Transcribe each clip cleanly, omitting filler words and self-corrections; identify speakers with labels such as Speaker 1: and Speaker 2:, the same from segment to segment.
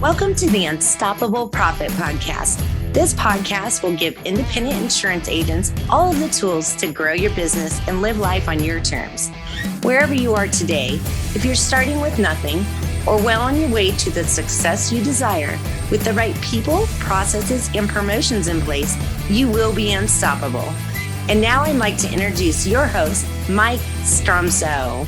Speaker 1: Welcome to the Unstoppable Profit Podcast. This podcast will give independent insurance agents all of the tools to grow your business and live life on your terms. Wherever you are today, if you're starting with nothing or well on your way to the success you desire, with the right people, processes, and promotions in place, you will be unstoppable. And now I'd like to introduce your host, Mike Stromsoe.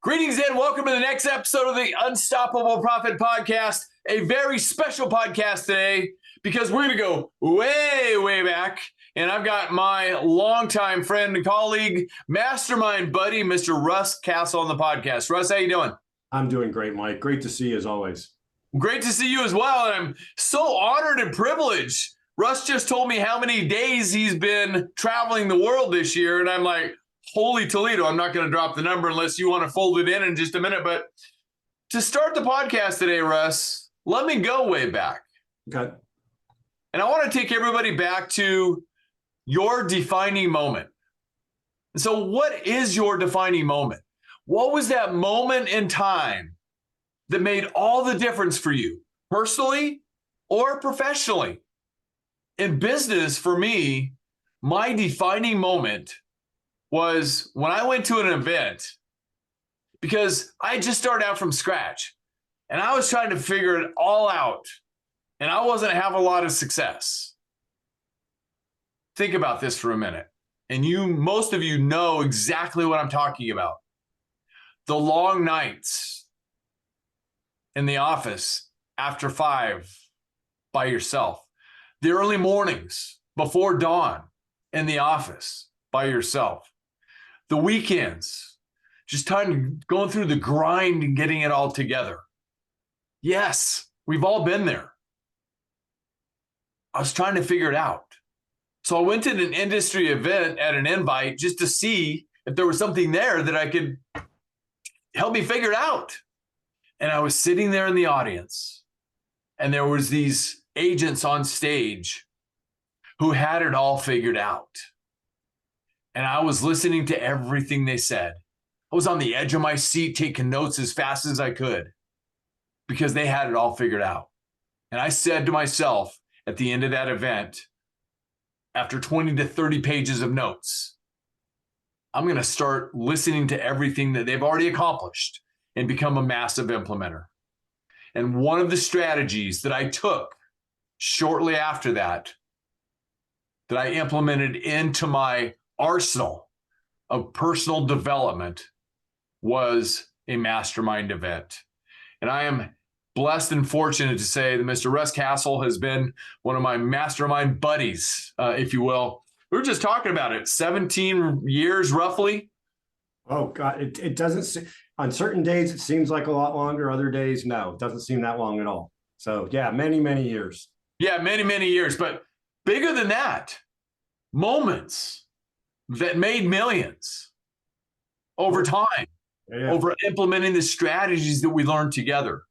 Speaker 2: Greetings and welcome to the next episode of the Unstoppable Profit Podcast, a very special podcast today because we're going to go way, way back. And I've got my longtime friend and colleague, mastermind buddy, Mr. Russ Castle on the podcast. Russ, how you doing?
Speaker 3: I'm doing great, Mike. Great to see you as always. Great
Speaker 2: to see you as well. And I'm so honored and privileged. Russ just told me how many days he's been traveling the world this year. And I'm like, holy Toledo, I'm not going to drop the number unless you want to fold it in just a minute. But to start the podcast today, Russ, let me go way back.
Speaker 3: Okay.
Speaker 2: And I want to take everybody back to your defining moment. So what is your defining moment? What was that moment in time that made all the difference for you, personally or professionally? In business, for me, my defining moment was when I went to an event, because I just started out from scratch and I was trying to figure it all out and I wasn't having a lot of success. Think about this for a minute. And most of you know exactly what I'm talking about. The long nights in the office after 5 by yourself. The early mornings before dawn in the office by yourself. The weekends, just going through the grind and getting it all together. Yes, we've all been there. I was trying to figure it out. So I went to an industry event at an invite just to see if there was something there that I could help me figure it out. And I was sitting there in the audience, and there was these agents on stage who had it all figured out. And I was listening to everything they said. I was on the edge of my seat taking notes as fast as I could because they had it all figured out. And I said to myself at the end of that event, after 20 to 30 pages of notes, I'm going to start listening to everything that they've already accomplished and become a massive implementer. And one of the strategies that I took shortly after that I implemented into my arsenal of personal development was a mastermind event. And I am blessed and fortunate to say that Mr. Russ Castle has been one of my mastermind buddies, if you will. We were just talking about it, 17 years roughly.
Speaker 3: Oh God, it doesn't, on certain days it seems like a lot longer, other days, no, it doesn't seem that long at all. So yeah, many, many years.
Speaker 2: Yeah, many, many years, but bigger than that, moments that made millions over time, over implementing the strategies that we learned together.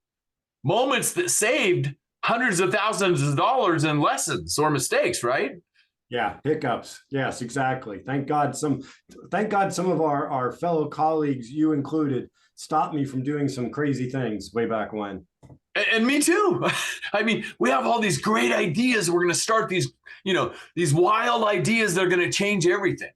Speaker 2: Moments that saved hundreds of thousands of dollars in lessons or mistakes, right?
Speaker 3: Yeah, hiccups. Yes, exactly. Thank God some of our fellow colleagues, you included, stopped me from doing some crazy things way back when.
Speaker 2: And me too. I mean, we have all these great ideas. We're going to start these wild ideas that are going to change everything.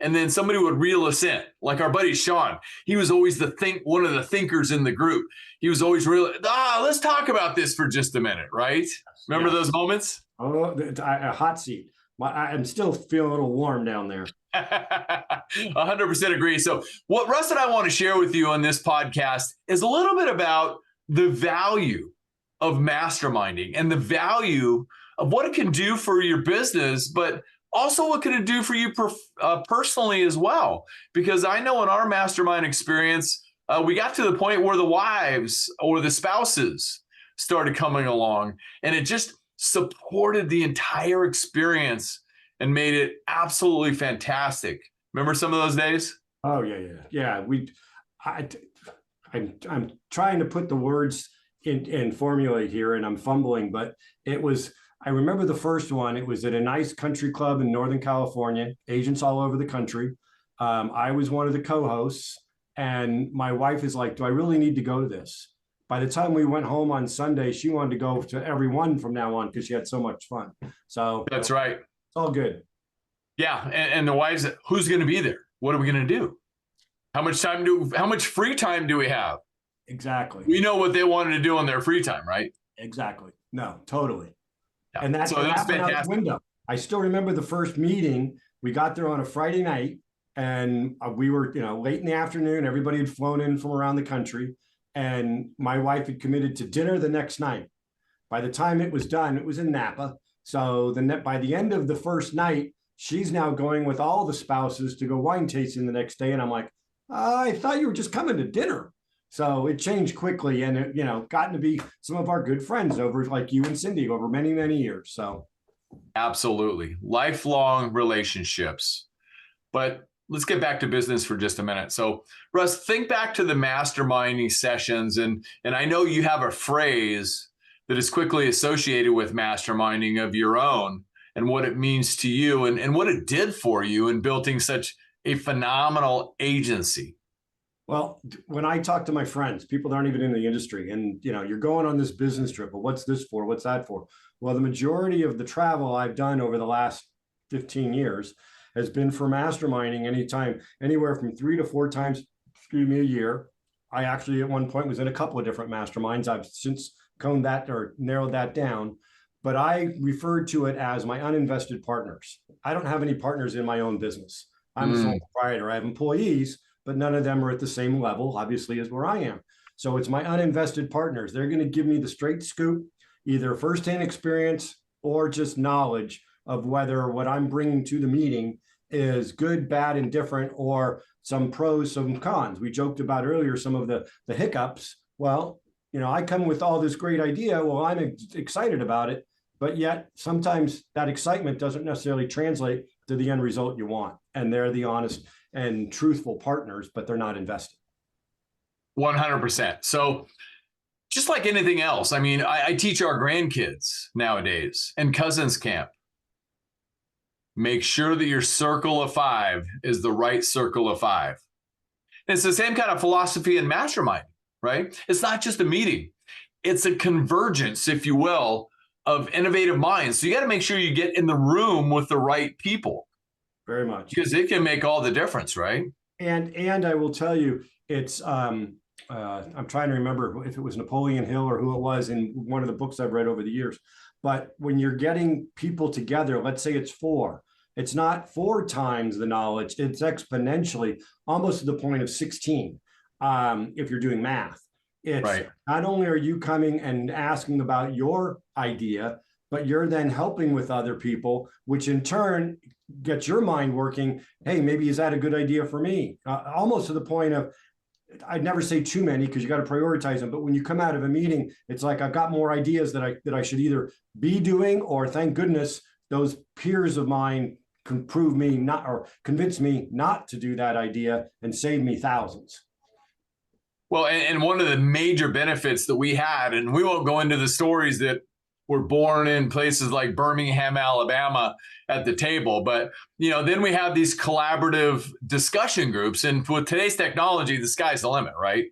Speaker 2: And then somebody would reel us in, like our buddy Sean. He was always one of the thinkers in the group. He was always let's talk about this for just a minute, right? Remember those moments?
Speaker 3: Oh, a hot seat. I'm still feeling a little warm down there.
Speaker 2: 100% agree. So what Russ and I want to share with you on this podcast is a little bit about the value of masterminding and the value of what it can do for your business, but also what can it do for you personally as well? Because I know in our mastermind experience, we got to the point where the wives or the spouses started coming along, and it just supported the entire experience and made it absolutely fantastic. Remember some of those days?
Speaker 3: Oh yeah. I'm trying to put the words in formulate here, and I'm fumbling, but I remember the first one. It was at a nice country club in Northern California, agents all over the country. I was one of the co-hosts, And my wife is like, do I really need to go to this? By the time we went home on Sunday, she wanted to go to every one from now on because she had so much fun. So
Speaker 2: That's right.
Speaker 3: It's all good.
Speaker 2: Yeah. And the wives, who's going to be there? What are we going to do? How much free time do we have?
Speaker 3: Exactly.
Speaker 2: We know what they wanted to do on their free time, right?
Speaker 3: Exactly. No, totally.
Speaker 2: Yeah.
Speaker 3: And that's
Speaker 2: went out the
Speaker 3: window. I still remember the first meeting. We got there on a Friday night, and we were, late in the afternoon. Everybody had flown in from around the country, and my wife had committed to dinner the next night. By the time it was done, it was in Napa. So by the end of the first night, she's now going with all the spouses to go wine tasting the next day. And I'm like, I thought you were just coming to dinner. So it changed quickly, and it, gotten to be some of our good friends over, like you and Cindy, over many, many years. So
Speaker 2: absolutely. Lifelong relationships. But let's get back to business for just a minute. So Russ, think back to the masterminding sessions. And I know you have a phrase that is quickly associated with masterminding of your own and what it means to you and what it did for you in building such a phenomenal agency.
Speaker 3: Well, when I talk to my friends, people that aren't even in the industry, and you're going on this business trip, well, what's this for? What's that for? Well, the majority of the travel I've done over the last 15 years has been for masterminding anywhere from 3 to 4 times, a year. I actually at one point was in a couple of different masterminds. I've since coned that or narrowed that down, but I referred to it as my uninvested partners. I don't have any partners in my own business. I'm a sole proprietor. I have employees, but none of them are at the same level, obviously, as where I am. So it's my uninvested partners. They're going to give me the straight scoop, either firsthand experience or just knowledge of whether what I'm bringing to the meeting is good, bad, and different, or some pros, some cons. We joked about earlier some of the hiccups. Well, I come with all this great idea. Well, I'm excited about it, but yet sometimes that excitement doesn't necessarily translate to the end result you want. And they're the honest and truthful partners, but they're not invested.
Speaker 2: 100%. So just like anything else, I teach our grandkids nowadays in cousins camp. Make sure that your circle of 5 is the right circle of 5. And it's the same kind of philosophy in mastermind, right? It's not just a meeting. It's a convergence, if you will, of innovative minds. So you got to make sure you get in the room with the right people.
Speaker 3: Very much.
Speaker 2: Because it can make all the difference, right?
Speaker 3: And I will tell you, it's I'm trying to remember if it was Napoleon Hill or who it was in one of the books I've read over the years. But when you're getting people together, let's say it's 4, it's not 4 times the knowledge, it's exponentially, almost to the point of 16. If you're doing math, it's right. Not only are you coming and asking about your idea, but you're then helping with other people, which in turn gets your mind working. Hey, maybe is that a good idea for me? Almost to the point of, I'd never say too many because you got to prioritize them. But when you come out of a meeting, it's like I've got more ideas that I should either be doing, or thank goodness those peers of mine can prove me not, or convince me not to do that idea and save me thousands.
Speaker 2: Well, and one of the major benefits that we had, and we won't go into the stories that were born in places like Birmingham, Alabama at the table. But, then we have these collaborative discussion groups. And with today's technology, the sky's the limit, right?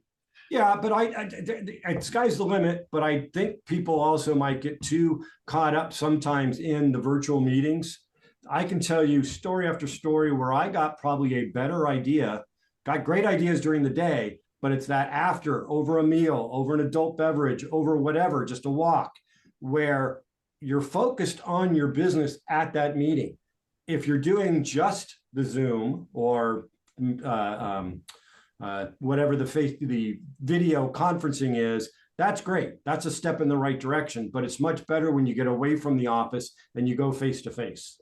Speaker 3: Yeah, but I sky's the limit. But I think people also might get too caught up sometimes in the virtual meetings. I can tell you story after story where I got probably a better idea, got great ideas during the day, but it's that after, over a meal, over an adult beverage, over whatever, just a walk, where you're focused on your business at that meeting. If you're doing just the Zoom or whatever the video conferencing is, that's great. That's a step in the right direction, but it's much better when you get away from the office and you go face to face.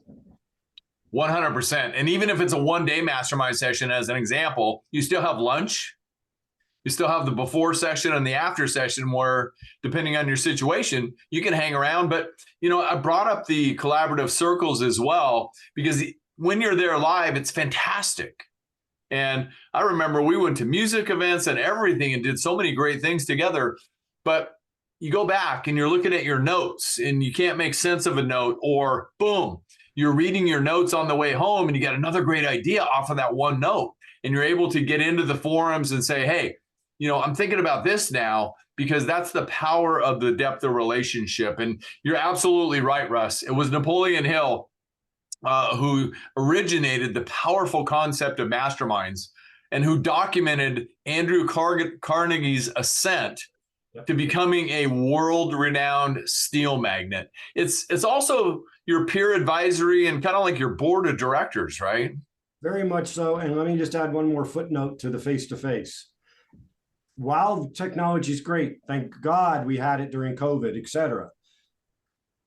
Speaker 2: 100%. And even if it's a one-day mastermind session, as an example, you still have lunch. You still have the before session and the after session where, depending on your situation, you can hang around. But, I brought up the collaborative circles as well, because when you're there live, it's fantastic. And I remember we went to music events and everything and did so many great things together. But you go back and you're looking at your notes and you can't make sense of a note, or boom, you're reading your notes on the way home and you got another great idea off of that one note. and you're able to get into the forums and say, hey, I'm thinking about this now, because that's the power of the depth of relationship. And you're absolutely right, Russ. It was Napoleon Hill who originated the powerful concept of masterminds and who documented Andrew Carnegie's ascent to becoming a world-renowned steel magnate. It's also your peer advisory and kind of like your board of directors, right?
Speaker 3: Very much so. And let me just add one more footnote to the face-to-face. While technology is great, thank God we had it during COVID, et cetera,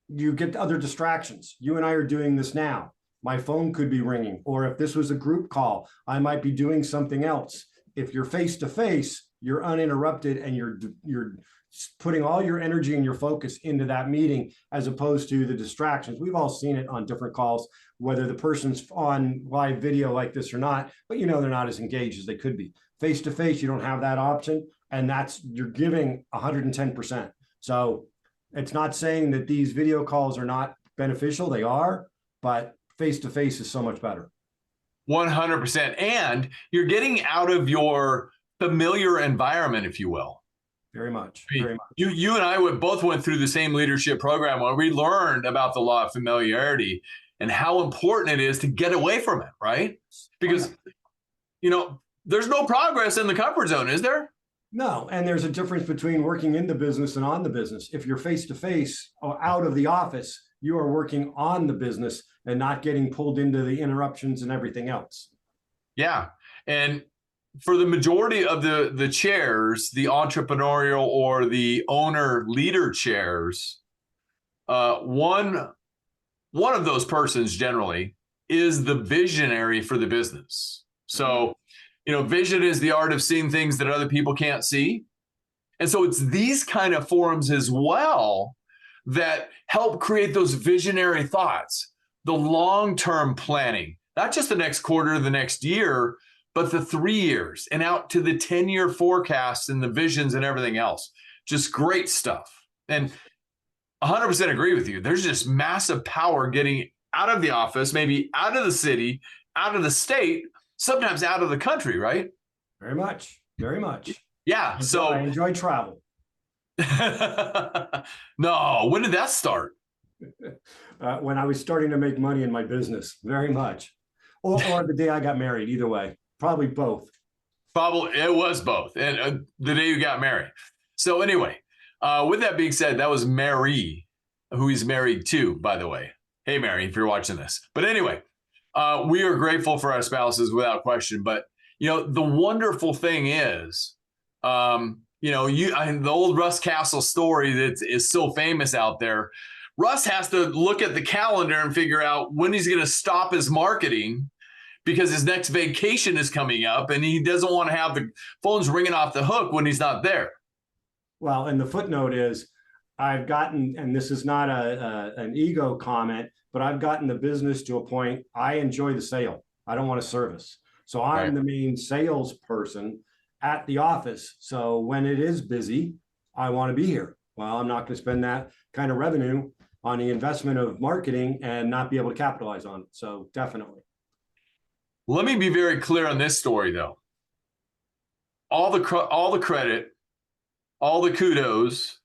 Speaker 3: you get other distractions. You and I are doing this now. My phone could be ringing, or if this was a group call, I might be doing something else. If you're face-to-face, you're uninterrupted and you're putting all your energy and your focus into that meeting, as opposed to the distractions. We've all seen it on different calls, whether the person's on live video like this or not, but they're not as engaged as they could be. Face-to-face, you don't have that option, and you're giving 110%. So it's not saying that these video calls are not beneficial. They are, but face-to-face is so much better.
Speaker 2: 100%. And you're getting out of your familiar environment, if you will.
Speaker 3: Very much.
Speaker 2: Very much. You and I both went through the same leadership program where we learned about the law of familiarity and how important it is to get away from it, right? Because, there's no progress in the comfort zone, is there?
Speaker 3: No, and there's a difference between working in the business and on the business. If you're face-to-face or out of the office, you are working on the business and not getting pulled into the interruptions and everything else. Yeah.
Speaker 2: And for the majority of the chairs, the entrepreneurial or the owner leader chairs, one of those persons generally is the visionary for the business. So, vision is the art of seeing things that other people can't see. And so it's these kind of forums as well that help create those visionary thoughts, the long-term planning, not just the next quarter, the next year, but the 3 years and out to the 10-year forecasts and the visions and everything else. Just great stuff. And 100% agree with you. There's just massive power getting out of the office, maybe out of the city, out of the state, sometimes out of the country, right?
Speaker 3: Very much. Very much.
Speaker 2: Yeah. So
Speaker 3: I enjoy travel.
Speaker 2: No, when did that start?
Speaker 3: When I was starting to make money in my business, very much. Or the day I got married, either way. Probably both.
Speaker 2: Probably it was both. And the day you got married. So anyway, with that being said, that was Mary, who he's married to, by the way. Hey, Mary, if you're watching this. But anyway, we are grateful for our spouses without question. But, the wonderful thing is, the old Russ Castle story that is so famous out there. Russ has to look at the calendar and figure out when he's going to stop his marketing because his next vacation is coming up and he doesn't want to have the phones ringing off the hook when he's not there.
Speaker 3: Well, and the footnote is I've gotten, and this is not an ego comment, but I've gotten the business to a point I enjoy the sale. I don't want a service. So I'm the main salesperson at the office. So when it is busy, I want to be here. Well, I'm not going to spend that kind of revenue on the investment of marketing and not be able to capitalize on it. So definitely.
Speaker 2: Let me be very clear on this story, though. All the credit, all the kudos,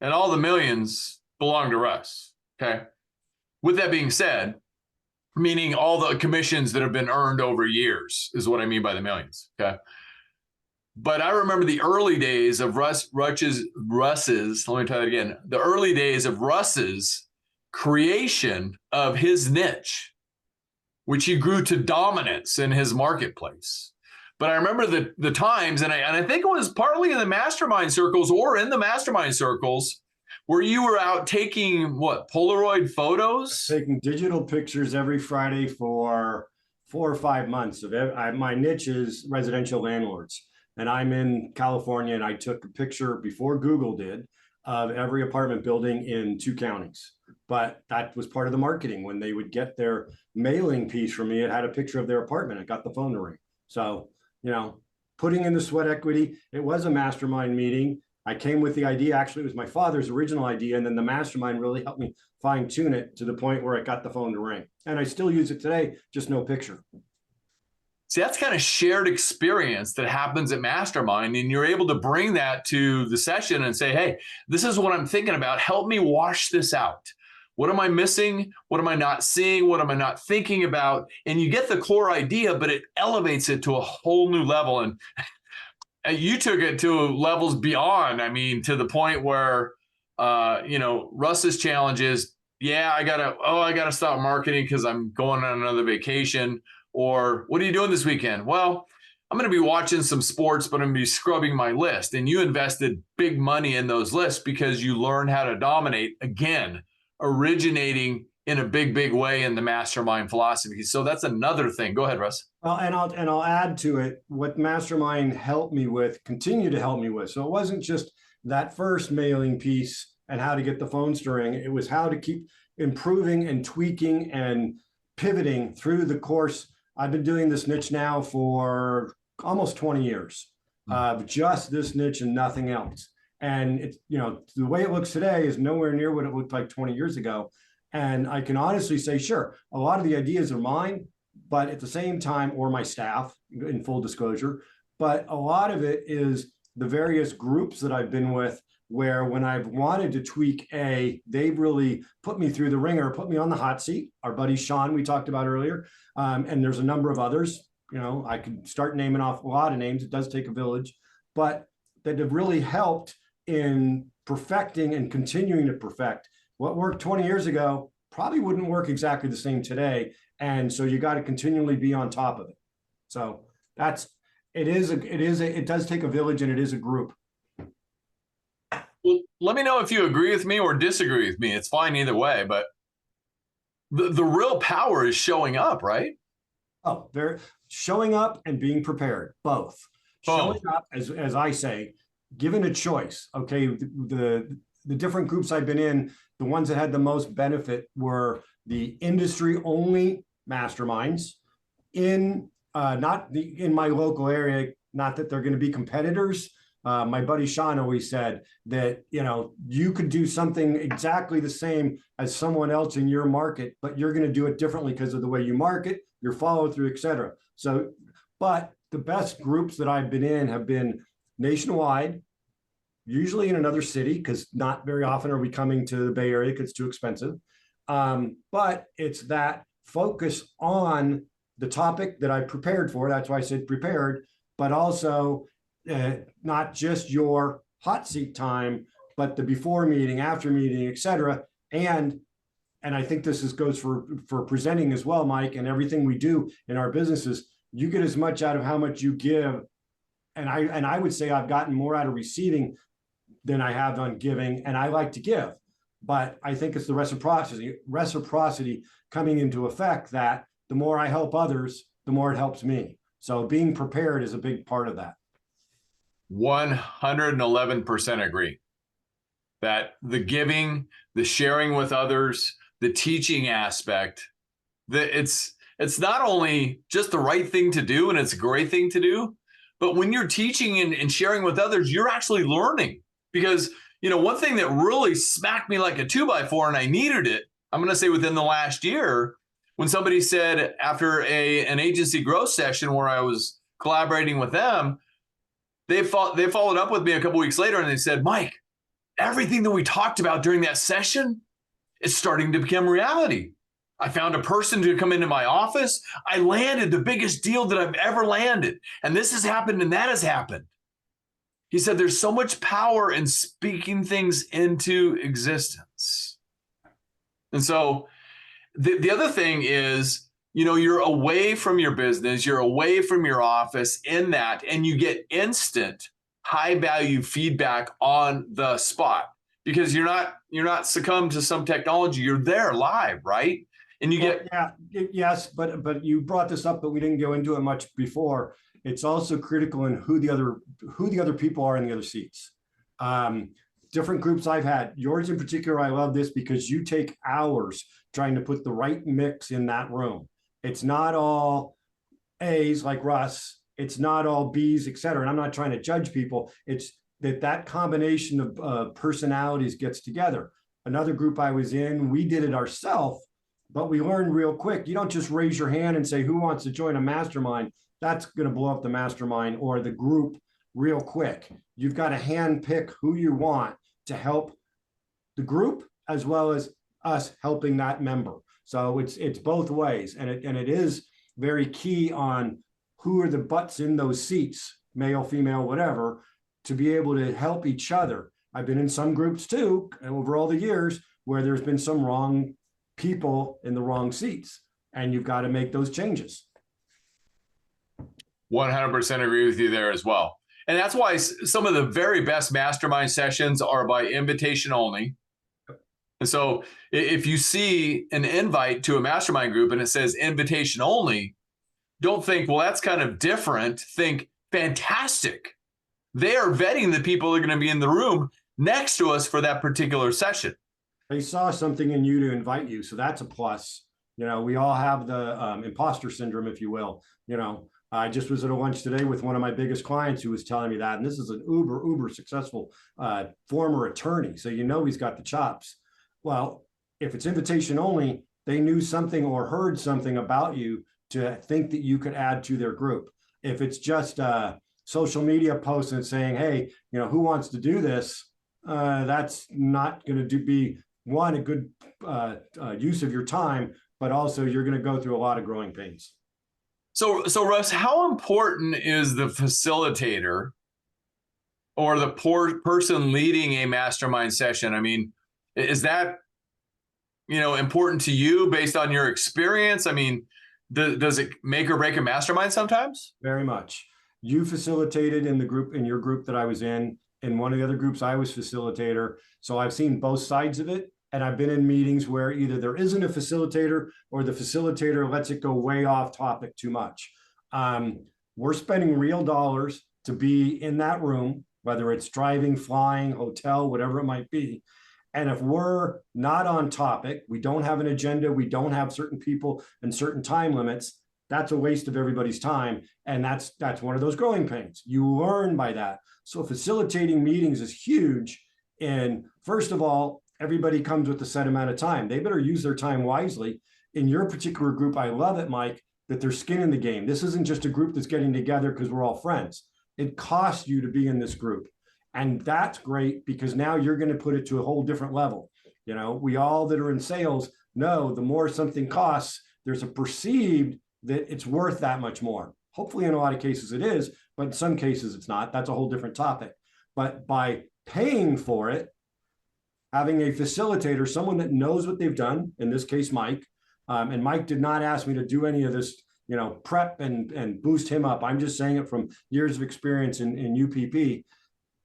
Speaker 2: and all the millions belong to Russ. Okay. With that being said, meaning all the commissions that have been earned over years is what I mean by the millions. Okay. But I remember the early days of Russ's, let me try that again. The early days of Russ's creation of his niche, which he grew to dominance in his marketplace. But I remember the times, and I think it was partly in the mastermind circles or in the mastermind circles where you were out taking Polaroid photos?
Speaker 3: Taking digital pictures every Friday for 4 or 5 months. My niche is residential landlords. And I'm in California, and I took a picture before Google did of every apartment building in 2 counties. But that was part of the marketing. When they would get their mailing piece from me, it had a picture of their apartment. I got the phone to ring. So, putting in the sweat equity, it was a mastermind meeting. I came with the idea. Actually, it was my father's original idea. And then the mastermind really helped me fine tune it to the point where I got the phone to ring. And I still use it today, just no picture.
Speaker 2: See, that's kind of shared experience that happens at Mastermind. And you're able to bring that to the session and say, hey, this is what I'm thinking about. Help me wash this out. What am I missing? What am I not seeing? What am I not thinking about? And you get the core idea, but it elevates it to a whole new level. And you took it to levels beyond, I mean, to the point where, Russ's challenge is, I gotta stop marketing because I'm going on another vacation. Or what are you doing this weekend? Well, I'm going to be watching some sports, but I'm going to be scrubbing my list. And you invested big money in those lists because you learned how to dominate, again, originating in a big, big way in the mastermind philosophy. So that's another thing. Go ahead, Russ.
Speaker 3: Well, and I'll add to it what Mastermind helped me with, continue to help me with. So it wasn't just that first mailing piece and how to get the phone stirring. It was how to keep improving and tweaking and pivoting through the course. I've been doing this niche now for almost 20 years, just this niche and nothing else. And it's, the way it looks today is nowhere near what it looked like 20 years ago. And I can honestly say, sure, a lot of the ideas are mine, but at the same time, or my staff, in full disclosure, but a lot of it is the various groups that I've been with, where when I've wanted to tweak they've really put me through the ringer, put me on the hot seat. Our buddy Sean, we talked about earlier, and there's a number of others. I could start naming off a lot of names. It does take a village, but that have really helped in perfecting and continuing to perfect what worked 20 years ago. Probably wouldn't work exactly the same today, and so you got to continually be on top of it. So it does take a village, and it is a group.
Speaker 2: Well, let me know if you agree with me or disagree with me. It's fine either way, but the real power is showing up, right?
Speaker 3: Oh, they're showing up and being prepared, both. Showing up, as I say, given a choice. Okay, the different groups I've been in, the ones that had the most benefit were the industry-only masterminds in my local area. Not that they're going to be competitors. My buddy Sean always said that, you could do something exactly the same as someone else in your market, but you're going to do it differently because of the way you market, your follow through, et cetera. So, but the best groups that I've been in have been nationwide, usually in another city, because not very often are we coming to the Bay Area because it's too expensive. But it's that focus on the topic that I prepared for. That's why I said prepared, but also not just your hot seat time, but the before meeting, after meeting, et cetera. And I think this goes for presenting as well, Mike, and everything we do in our businesses. You get as much out of how much you give. And I would say I've gotten more out of receiving than I have on giving, and I like to give. But I think it's the reciprocity coming into effect that the more I help others, the more it helps me. So being prepared is a big part of that.
Speaker 2: 111% agree that the giving, the sharing with others, the teaching aspect, that it's not only just the right thing to do and it's a great thing to do, but when you're teaching and sharing with others, you're actually learning. Because, one thing that really smacked me like a 2x4, and I needed it, I'm going to say within the last year, when somebody said after an agency growth session where I was collaborating with them, they followed up with me a couple weeks later and they said, Mike, everything that we talked about during that session is starting to become reality. I found a person to come into my office. I landed the biggest deal that I've ever landed. And this has happened and that has happened. He said, there's so much power in speaking things into existence. And so the other thing is, you're away from your business, you're away from your office in that, and you get instant high value feedback on the spot because you're not succumbed to some technology. You're there live, right? And you get
Speaker 3: yes, but you brought this up, but we didn't go into it much before. It's also critical in who the other people are in the other seats. Different groups I've had, yours in particular, I love this because you take hours trying to put the right mix in that room. It's not all A's like Russ. It's not all B's, et cetera. And I'm not trying to judge people. It's that combination of personalities gets together. Another group I was in, we did it ourselves, but we learned real quick. You don't just raise your hand and say, who wants to join a mastermind? that's going to blow up the mastermind or the group real quick. You've got to hand pick who you want to help the group as well as us helping that member. So it's both ways, and it is very key on who are the butts in those seats, male, female, whatever, to be able to help each other. I've been in some groups too over all the years where there's been some wrong people in the wrong seats, and you've got to make those changes.
Speaker 2: 100% agree with you there as well. And that's why some of the very best mastermind sessions are by invitation only. And so if you see an invite to a mastermind group and it says invitation only, don't think, well, that's kind of different. Think, fantastic. They are vetting the people that are going to be in the room next to us for that particular session.
Speaker 3: They saw something in you to invite you. So that's a plus. You know, we all have the imposter syndrome, if you will. You know, I just was at a lunch today with one of my biggest clients who was telling me that, and this is an uber successful former attorney. So, you know, he's got the chops. Well, if it's invitation only, they knew something or heard something about you to think that you could add to their group. If it's just social media posts and saying, hey, you know, who wants to do this? That's not going to be, one, a good use of your time, but also you're going to go through a lot of growing pains.
Speaker 2: So Russ, how important is the facilitator or the person leading a mastermind session? I mean, is that, you know, important to you based on your experience? I mean, does it make or break a mastermind sometimes?
Speaker 3: Very much. You facilitated in the group, in your group that I was in one of the other groups I was facilitator. So I've seen both sides of it. And I've been in meetings where either there isn't a facilitator or the facilitator lets it go way off topic too much. We're spending real dollars to be in that room, whether it's driving, flying, hotel, whatever it might be. And if we're not on topic, we don't have an agenda, we don't have certain people and certain time limits, that's a waste of everybody's time. And that's one of those growing pains. You learn by that. So facilitating meetings is huge. And first of all, everybody comes with a set amount of time. They better use their time wisely. In your particular group, I love it, Mike, that there's skin in the game. This isn't just a group that's getting together because we're all friends. It costs you to be in this group. And that's great because now you're going to put it to a whole different level. You know, we all that are in sales know the more something costs, there's a perceived that it's worth that much more. Hopefully in a lot of cases it is, but in some cases it's not. That's a whole different topic. But by paying for it, having a facilitator, someone that knows what they've done, in this case, Mike, and Mike did not ask me to do any of this, you know, prep and boost him up. I'm just saying it from years of experience in UPP,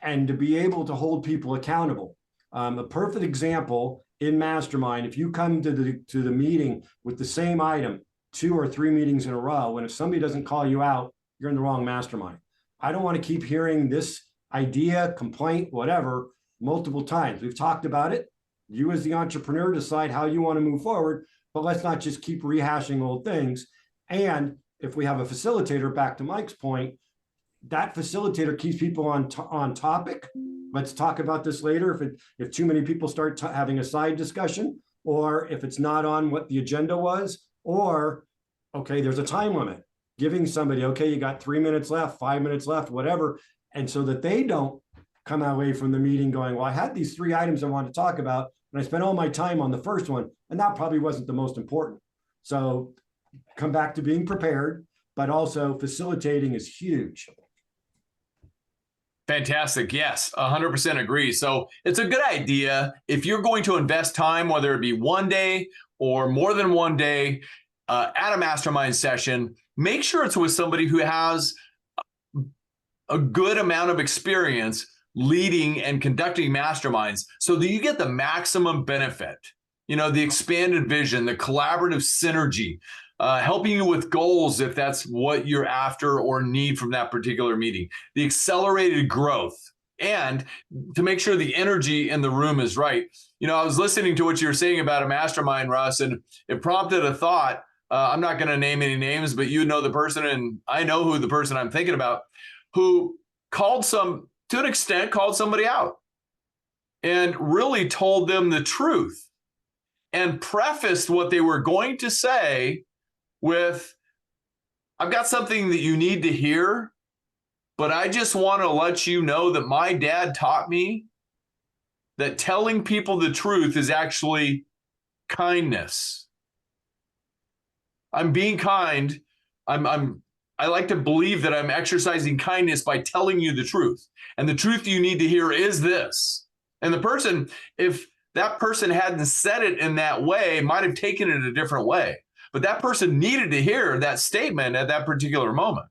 Speaker 3: and to be able to hold people accountable. A perfect example in Mastermind, if you come to the meeting with the same item 2 or 3 meetings in a row, and if somebody doesn't call you out, you're in the wrong mastermind. I don't want to keep hearing this idea, complaint, whatever, multiple times. We've talked about it. You as the entrepreneur decide how you want to move forward, but let's not just keep rehashing old things. And if we have a facilitator, back to Mike's point, that facilitator keeps people on topic. Let's talk about this later. If too many people start having a side discussion, or if it's not on what the agenda was, or, okay, there's a time limit, giving somebody, okay, you got 3 minutes left, 5 minutes left, whatever. And so that they don't come away from the meeting going, well, I had these 3 items I wanted to talk about, and I spent all my time on the first one, and that probably wasn't the most important. So come back to being prepared, but also facilitating is huge.
Speaker 2: Fantastic. Yes, 100% agree. So it's a good idea if you're going to invest time, whether it be one day or more than one day at a mastermind session, make sure it's with somebody who has a good amount of experience leading and conducting masterminds so that you get the maximum benefit. You know, the expanded vision, the collaborative synergy, helping you with goals if that's what you're after or need from that particular meeting, the accelerated growth, and to make sure the energy in the room is right. You know, I was listening to what you were saying about a mastermind, Russ, and it prompted a thought. I'm not going to name any names, but you know the person, and I know who the person I'm thinking about, who to an extent, called somebody out and really told them the truth and prefaced what they were going to say with, I've got something that you need to hear, but I just want to let you know that my dad taught me that telling people the truth is actually kindness. I'm being kind. I like to believe that I'm exercising kindness by telling you the truth. And the truth you need to hear is this. And the person, if that person hadn't said it in that way, might have taken it a different way. But that person needed to hear that statement at that particular moment.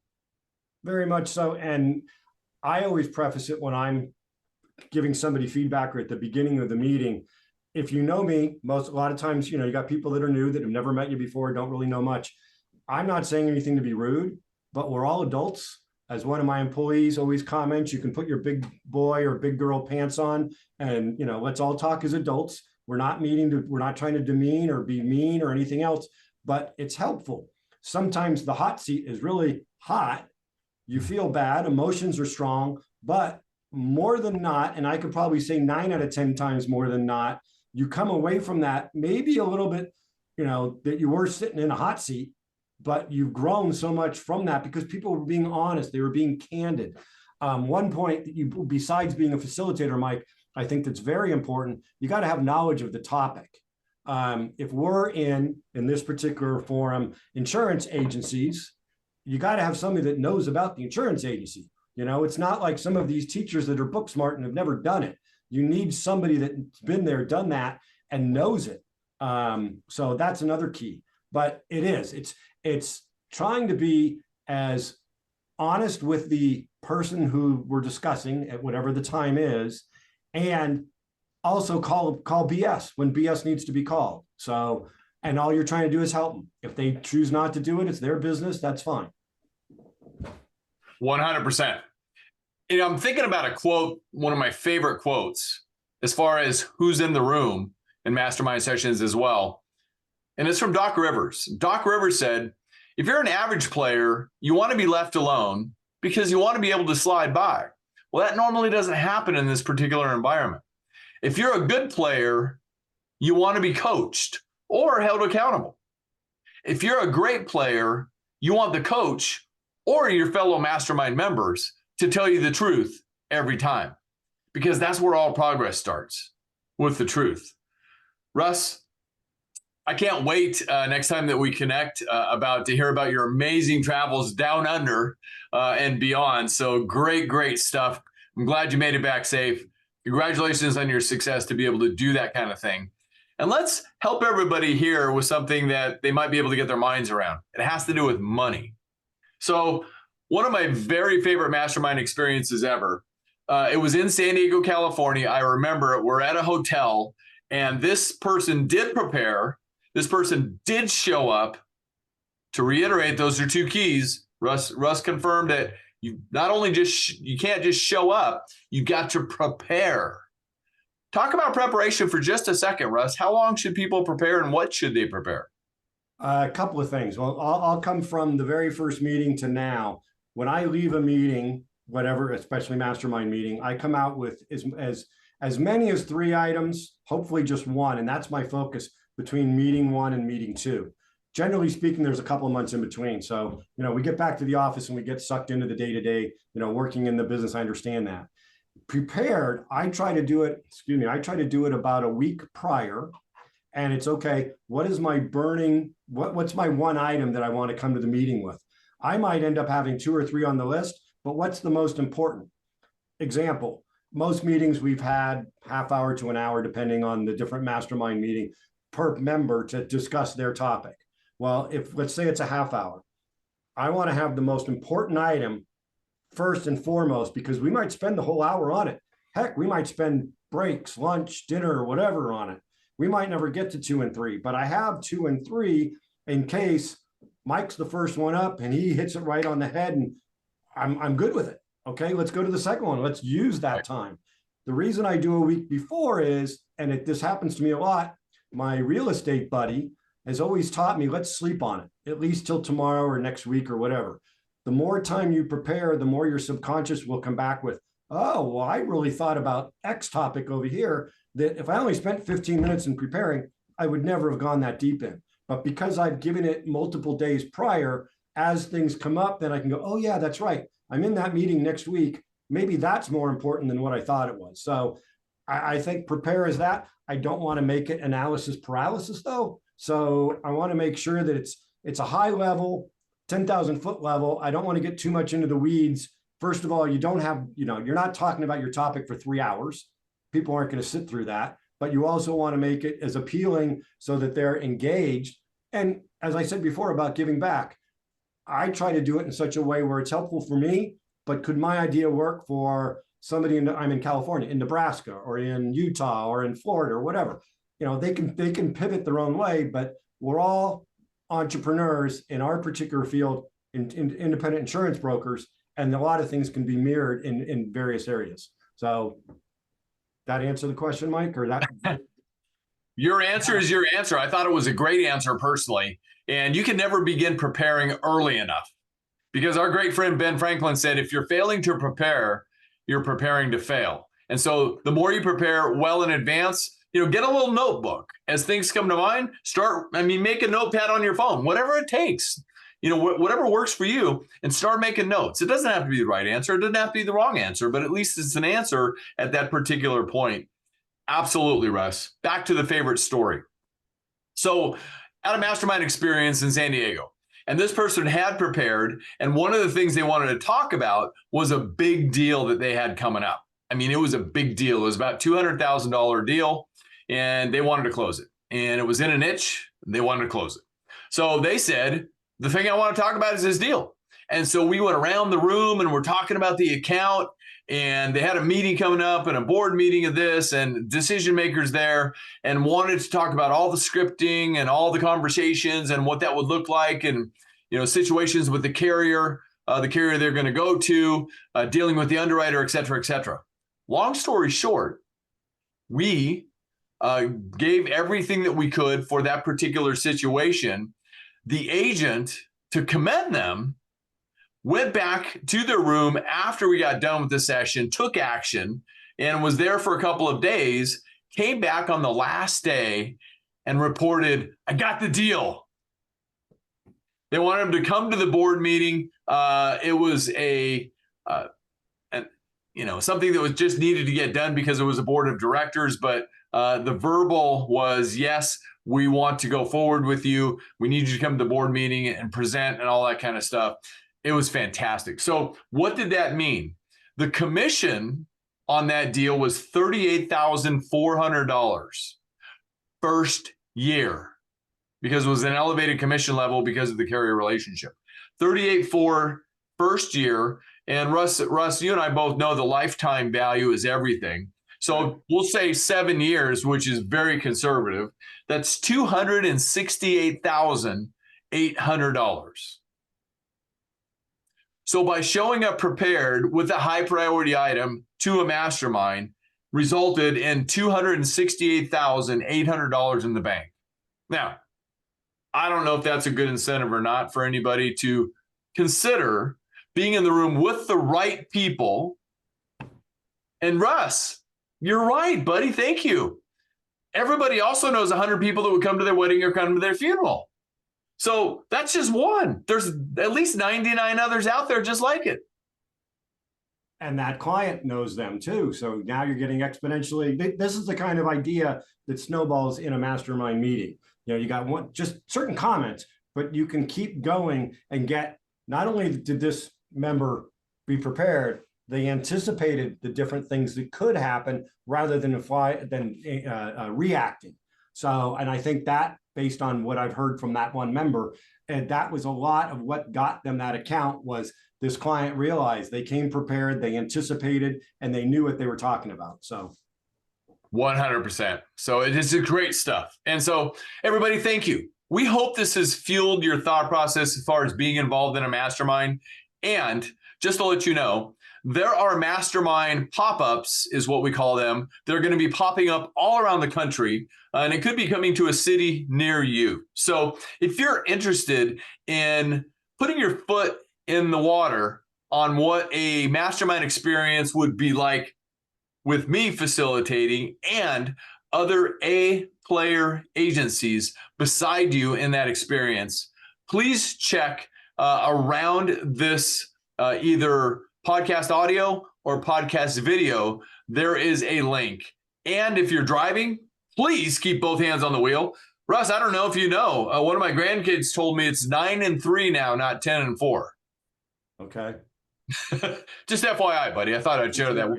Speaker 3: Very much so. And I always preface it when I'm giving somebody feedback or at the beginning of the meeting. If you know me, a lot of times, you got people that are new that have never met you before, don't really know much. I'm not saying anything to be rude, but we're all adults. As one of my employees always comments, you can put your big boy or big girl pants on and, let's all talk as adults. We're not trying to demean or be mean or anything else, but it's helpful. Sometimes the hot seat is really hot. You feel bad, emotions are strong, but more than not, and I could probably say 9 out of 10 times more than not, you come away from that maybe a little bit, that you were sitting in a hot seat, but you've grown so much from that because people were being honest. They were being candid. One point that you, besides being a facilitator, Mike, I think that's very important. You got to have knowledge of the topic. If we're in this particular forum, insurance agencies, you got to have somebody that knows about the insurance agency. It's not like some of these teachers that are book smart and have never done it. You need somebody that's been there, done that, and knows it. So that's another key. But it's trying to be as honest with the person who we're discussing at whatever the time is, and also call BS when BS needs to be called. So, and all you're trying to do is help them. If they choose not to do it, it's their business. That's fine.
Speaker 2: 100%. I'm thinking about a quote, one of my favorite quotes, as far as who's in the room in mastermind sessions as well. And it's from Doc Rivers. Doc Rivers said, if you're an average player, you want to be left alone because you want to be able to slide by. Well, that normally doesn't happen in this particular environment. If you're a good player, you want to be coached or held accountable. If you're a great player, you want the coach or your fellow mastermind members to tell you the truth every time, because that's where all progress starts, with the truth. Russ, I can't wait next time that we connect to hear about your amazing travels down under and beyond. So great stuff. I'm glad you made it back safe. Congratulations on your success to be able to do that kind of thing. And let's help everybody here with something that they might be able to get their minds around. It has to do with money. So one of my very favorite mastermind experiences ever, it was in San Diego, California. I remember it. We're at a hotel, and this person did prepare. This person did show up. To reiterate, those are two keys. Russ confirmed that you not only you can't just show up, you got to prepare. Talk about preparation for just a second, Russ. How long should people prepare, and what should they prepare?
Speaker 3: A couple of things. Well, I'll come from the very first meeting to now. When I leave a meeting, whatever, especially mastermind meeting, I come out with as many as 3 items, hopefully just one, and that's my focus between meeting 1 and meeting 2. Generally speaking, there's a couple of months in between. So, we get back to the office and we get sucked into the day-to-day, working in the business. I understand that. Prepared, I try to do it about a week prior. And it's okay, what is my what's my one item that I want to come to the meeting with? I might end up having 2 or 3 on the list, but what's the most important? Example, most meetings we've had half hour to an hour, depending on the different mastermind meeting per member to discuss their topic. Well, if let's say it's a half hour, I want to have the most important item first and foremost, because we might spend the whole hour on it. Heck, we might spend breaks, lunch, dinner, or whatever on it. We might never get to 2 and 3, but I have 2 and 3 in case Mike's the first one up and he hits it right on the head, and I'm good with it. Okay, let's go to the second one. Let's use that time. The reason I do a week before is, and this happens to me a lot, my real estate buddy has always taught me, let's sleep on it, at least till tomorrow or next week or whatever. The more time you prepare, the more your subconscious will come back with, oh, well, I really thought about X topic over here that if I only spent 15 minutes in preparing, I would never have gone that deep in. But because I've given it multiple days prior, as things come up, then I can go, oh yeah, that's right. I'm in that meeting next week. Maybe that's more important than what I thought it was. So I think prepare is that. I don't want to make it analysis paralysis though. So I want to make sure that it's a high level, 10,000 foot level. I don't want to get too much into the weeds. First of all, you don't have, you're not talking about your topic for 3 hours. People aren't going to sit through that, but you also want to make it as appealing so that they're engaged. And as I said before about giving back, I try to do it in such a way where it's helpful for me, but could my idea work for somebody I'm in California, in Nebraska, or in Utah, or in Florida, or whatever? They can pivot their own way, but we're all entrepreneurs in our particular field, in independent insurance brokers, and a lot of things can be mirrored in various areas. So that answer the question, Mike, or that?
Speaker 2: Your answer is your answer. I thought it was a great answer personally. And you can never begin preparing early enough, because our great friend Ben Franklin said, if you're failing to prepare, you're preparing to fail. And so the more you prepare well in advance, get a little notebook as things come to mind. Make a notepad on your phone, whatever it takes, whatever works for you, and start making notes. It doesn't have to be the right answer. It doesn't have to be the wrong answer, but at least it's an answer at that particular point. Absolutely, Russ. Back to the favorite story. So at a mastermind experience in San Diego, and this person had prepared, and one of the things they wanted to talk about was a big deal that they had coming up. It was a big deal. It was about $200,000 deal, and they wanted to close it. And it was in a niche. They wanted to close it. So they said, the thing I want to talk about is this deal. And so we went around the room and we're talking about the account, and they had a meeting coming up and a board meeting of this, and decision makers there, and wanted to talk about all the scripting and all the conversations and what that would look like, and situations with the carrier they're going to go to, dealing with the underwriter, et cetera, et cetera. Long story short, we gave everything that we could for that particular situation. The agent, to commend them, went back to their room after we got done with the session, took action, and was there for a couple of days, came back on the last day and reported, I got the deal. They wanted him to come to the board meeting. It was something that was just needed to get done because it was a board of directors, but the verbal was, yes, we want to go forward with you. We need you to come to the board meeting and present and all that kind of stuff. It was fantastic. So what did that mean? The commission on that deal was $38,400 first year, because it was an elevated commission level because of the carrier relationship. $38,400 first year. And Russ, you and I both know the lifetime value is everything. So we'll say 7 years, which is very conservative. That's $268,800. So by showing up prepared with a high priority item to a mastermind resulted in $268,800 in the bank. Now, I don't know if that's a good incentive or not for anybody to consider being in the room with the right people. And Russ, you're right, buddy. Thank you. Everybody also knows 100 people that would come to their wedding or come to their funeral. So that's just one. There's at least 99 others out there just like it.
Speaker 3: And that client knows them too. So now you're getting exponentially. This is the kind of idea that snowballs in a mastermind meeting. You got just certain comments, but you can keep going and get, not only did this member be prepared, they anticipated the different things that could happen rather than reacting. So, and I think that, based on what I've heard from that one member, and that was a lot of what got them that account, was this client realized they came prepared, they anticipated, and they knew what they were talking about. So
Speaker 2: 100%. So it is great stuff. And so everybody, thank you. We hope this has fueled your thought process as far as being involved in a mastermind. And just to let you know, there are mastermind pop-ups, is what we call them. They're going to be popping up all around the country, and it could be coming to a city near you. So if you're interested in putting your foot in the water on what a mastermind experience would be like with me facilitating and other A-player agencies beside you in that experience, please check around this either podcast audio or podcast video, there is a link. And if you're driving, please keep both hands on the wheel. Russ, I don't know if you know, one of my grandkids told me it's 9 and 3 now, not 10 and 4.
Speaker 3: Okay.
Speaker 2: Just FYI, buddy. I thought I'd share that.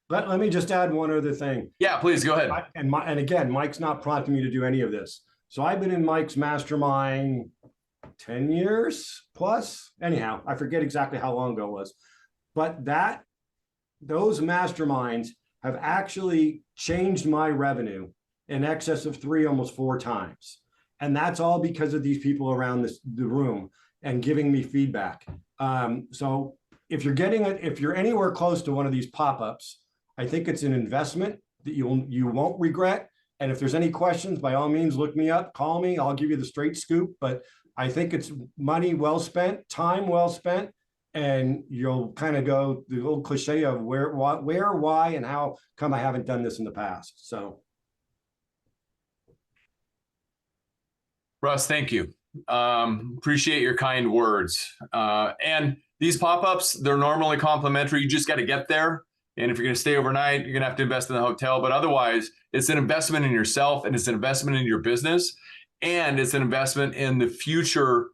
Speaker 3: Let me just add one other thing.
Speaker 2: Yeah, please go ahead.
Speaker 3: And again, Mike's not prompting me to do any of this. So I've been in Mike's mastermind 10 years plus. Anyhow, I forget exactly how long ago it was. But those masterminds have actually changed my revenue in excess of 3, almost 4 times. And that's all because of these people around the room and giving me feedback. So if you're anywhere close to one of these pop-ups, I think it's an investment that you won't regret. And if there's any questions, by all means, look me up, call me, I'll give you the straight scoop. But I think it's money well spent, time well spent, and you'll kind of go the old cliche of where, why, and how come I haven't done this in the past. So.
Speaker 2: Russ, thank you. Appreciate your kind words. And these pop-ups, they're normally complimentary. You just got to get there. And if you're going to stay overnight, you're going to have to invest in the hotel. But otherwise, it's an investment in yourself, and it's an investment in your business, and it's an investment in the future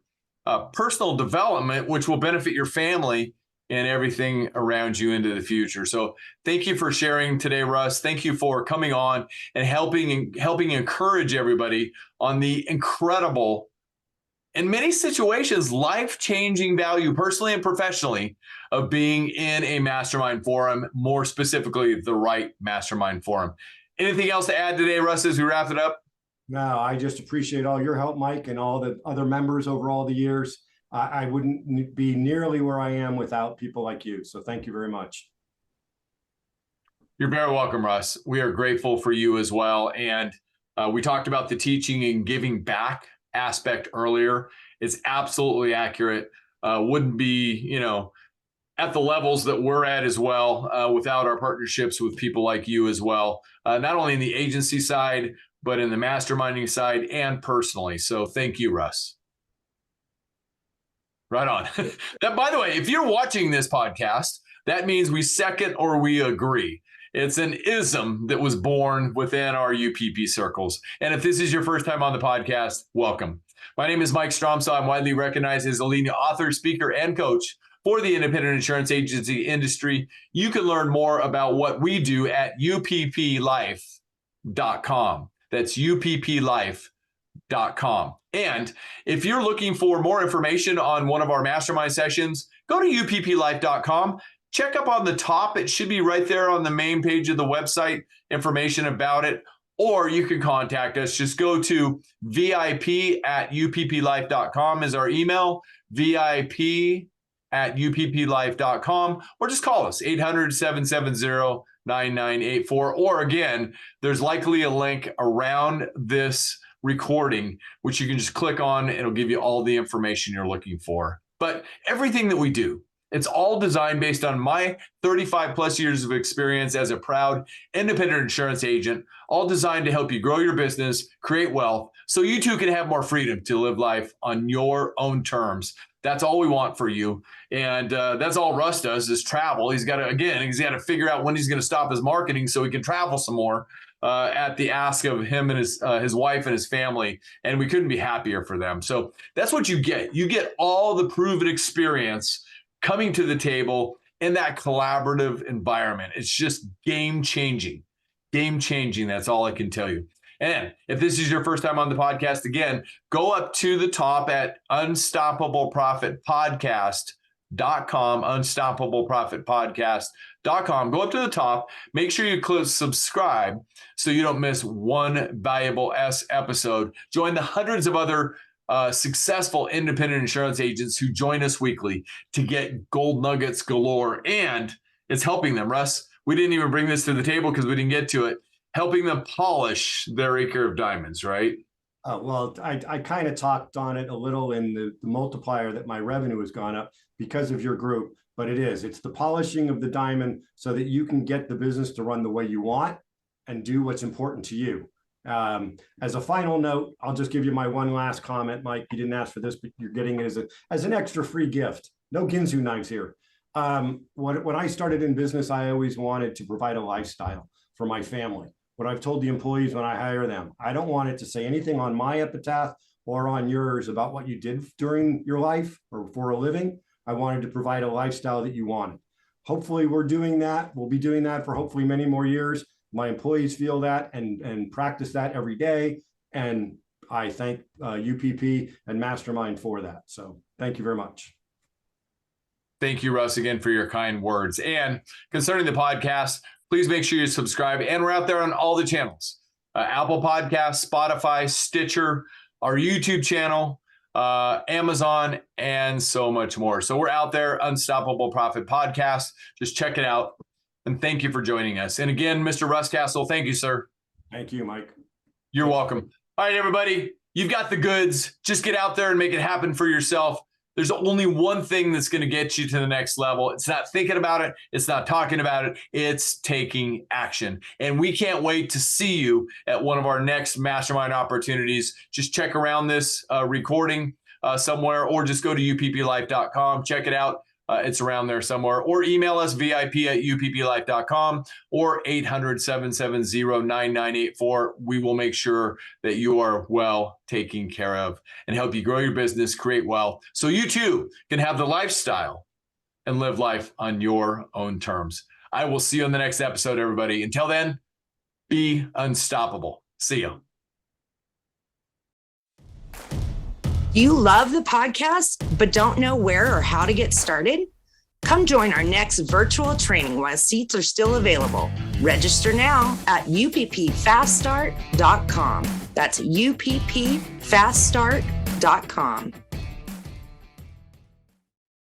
Speaker 2: personal development, which will benefit your family and everything around you into the future. So thank you for sharing today, Russ. Thank you for coming on and helping encourage everybody on the incredible, in many situations, life-changing value, personally and professionally, of being in a mastermind forum, more specifically, the right mastermind forum. Anything else to add today, Russ, as we wrap it up?
Speaker 3: No, I just appreciate all your help, Mike, and all the other members over all the years. I wouldn't be nearly where I am without people like you. So thank you very much.
Speaker 2: You're very welcome, Russ. We are grateful for you as well. And we talked about the teaching and giving back aspect earlier. It's absolutely accurate. Wouldn't be, at the levels that we're at as well without our partnerships with people like you as well, not only in the agency side, but in the masterminding side and personally. So thank you, Russ. Right on. That, by the way, if you're watching this podcast, that means we second or we agree. It's an ism that was born within our UPP circles. And if this is your first time on the podcast, welcome. My name is Mike Stromsoe. I'm widely recognized as a leading author, speaker, and coach for the independent insurance agency industry. You can learn more about what we do at upplife.com. That's upplife.com. And if you're looking for more information on one of our mastermind sessions, go to upplife.com. Check up on the top. It should be right there on the main page of the website, information about it. Or you can contact us. Just go to VIP@upplife.com is our email, VIP@upplife.com, or just call us, 800-770-9984. Or again, there's likely a link around this recording, which you can just click on. It'll give you all the information you're looking for. But everything that we do, it's all designed based on my 35 plus years of experience as a proud independent insurance agent, all designed to help you grow your business, create wealth, so you too can have more freedom to live life on your own terms. That's all we want for you. And that's all Russ does is travel. He's got to figure out when he's going to stop his marketing so he can travel some more at the ask of him and his wife and his family. And we couldn't be happier for them. So that's what you get. You get all the proven experience coming to the table in that collaborative environment. It's just game changing. That's all I can tell you. And if this is your first time on the podcast, again, go up to the top at unstoppableprofitpodcast.com, unstoppableprofitpodcast.com. Go up to the top, make sure you click subscribe so you don't miss one valuable episode. Join the hundreds of other successful independent insurance agents who join us weekly to get gold nuggets galore. And it's helping them, Russ. We didn't even bring this to the table because we didn't get to it. Helping them polish their acre of diamonds, right?
Speaker 3: Well, I kind of talked on it a little in the multiplier that my revenue has gone up because of your group, but it's the polishing of the diamond so that you can get the business to run the way you want and do what's important to you. As a final note, I'll just give you my one last comment, Mike. You didn't ask for this, but you're getting it as an extra free gift. No Ginsu knives here. When I started in business, I always wanted to provide a lifestyle for my family. What I've told the employees when I hire them, I don't want it to say anything on my epitaph or on yours about what you did during your life or for a living. I wanted to provide a lifestyle that you wanted. Hopefully we're doing that. We'll be doing that for hopefully many more years. My employees feel that and practice that every day. And I thank UPP and Mastermind for that. So thank you very much.
Speaker 2: Thank you, Russ, again for your kind words. And concerning the podcast, please make sure you subscribe. And we're out there on all the channels, Apple Podcasts, Spotify, Stitcher, our YouTube channel, Amazon, and so much more. So we're out there, Unstoppable Profit Podcast. Just check it out. And thank you for joining us. And again, Mr. Russ Castle, thank you, sir.
Speaker 3: Thank you, Mike.
Speaker 2: You're welcome. All right, everybody, you've got the goods. Just get out there and make it happen for yourself. There's only one thing that's going to get you to the next level. It's not thinking about it. It's not talking about it. It's taking action. And we can't wait to see you at one of our next mastermind opportunities. Just check around this recording somewhere, or just go to upplife.com. Check it out. It's around there somewhere, or email us vip@upplife.com or 800-770-9984. We will make sure that you are well taken care of and help you grow your business, create wealth, so you too can have the lifestyle and live life on your own terms. I will see you on the next episode, everybody. Until then, be unstoppable. See you.
Speaker 1: Do you love the podcast, but don't know where or how to get started? Come join our next virtual training while seats are still available. Register now at uppfaststart.com. That's uppfaststart.com.